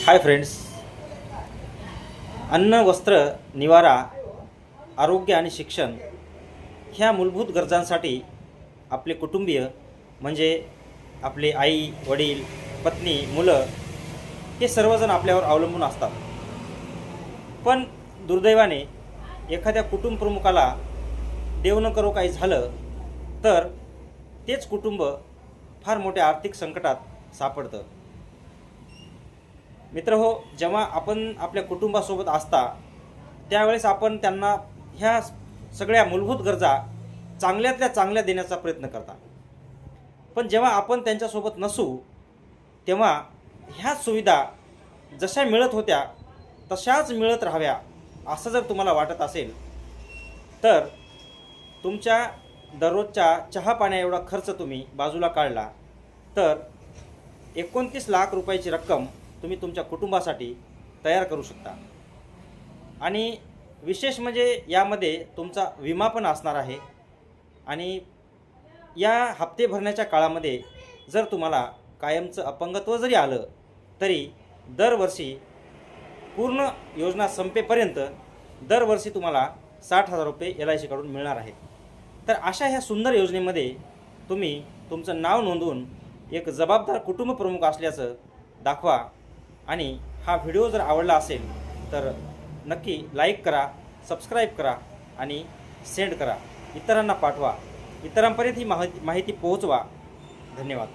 Hi friends, अन्न, वस्त्र, निवारा, आरोग्य आणि शिक्षण ह्या मूलभूत गरजांसाठी आपले कुटुंबीय म्हणजे आपले आई, वडील, पत्नी, मुलं हे सर्वजण आपल्यावर अवलंबून असतात. पण दुर्दैवाने एखाद्या कुटुंब प्रमुखाला देव न करो काही झालं तर तेच कुटुंब फार मोठ्या आर्थिक संकटात सापडतं. मित्रहो, जेव्हा आपण आपल्या कुटुंबासोबत असता त्यावेळेस आपण त्यांना ह्या सगळ्या मूलभूत गरजा चांगल्यातल्या चांगल्या देण्याचा प्रयत्न करता. पण जेव्हा आपण त्यांच्यासोबत नसू तेव्हा ह्या सुविधा जशा मिळत होत्या तशाच मिळत राहाव्या असं जर तुम्हाला वाटत असेल तर तुमच्या दररोजच्या चहा पाण्या एवढा खर्च तुम्ही बाजूला काढला तर 29 लाख रुपयाची रक्कम तुम्ही तुमच्या कुटुंबासाठी तयार करू शकता. आणि विशेष म्हणजे यामध्ये तुमचा विमा पण असणार आहे. आणि या हप्ते भरण्याच्या काळामध्ये जर तुम्हाला कायमचं अपंगत्व जरी आलं तरी दरवर्षी पूर्ण योजना संपेपर्यंत दरवर्षी तुम्हाला 60,000 रुपये LIC कडून मिळणार आहेत. तर अशा ह्या सुंदर योजनेमध्ये तुम्ही तुमचं नाव नोंदवून एक जबाबदार कुटुंब प्रमुख असल्याचं दाखवा. आणि हा व्हिडिओ जर आवडला असेल तर नक्की लाईक करा, सबस्क्राईब करा आणि सेंड करा. इतरांना पाठवा, इतरांपर्यंत ही माहिती पोहोचवा. धन्यवाद.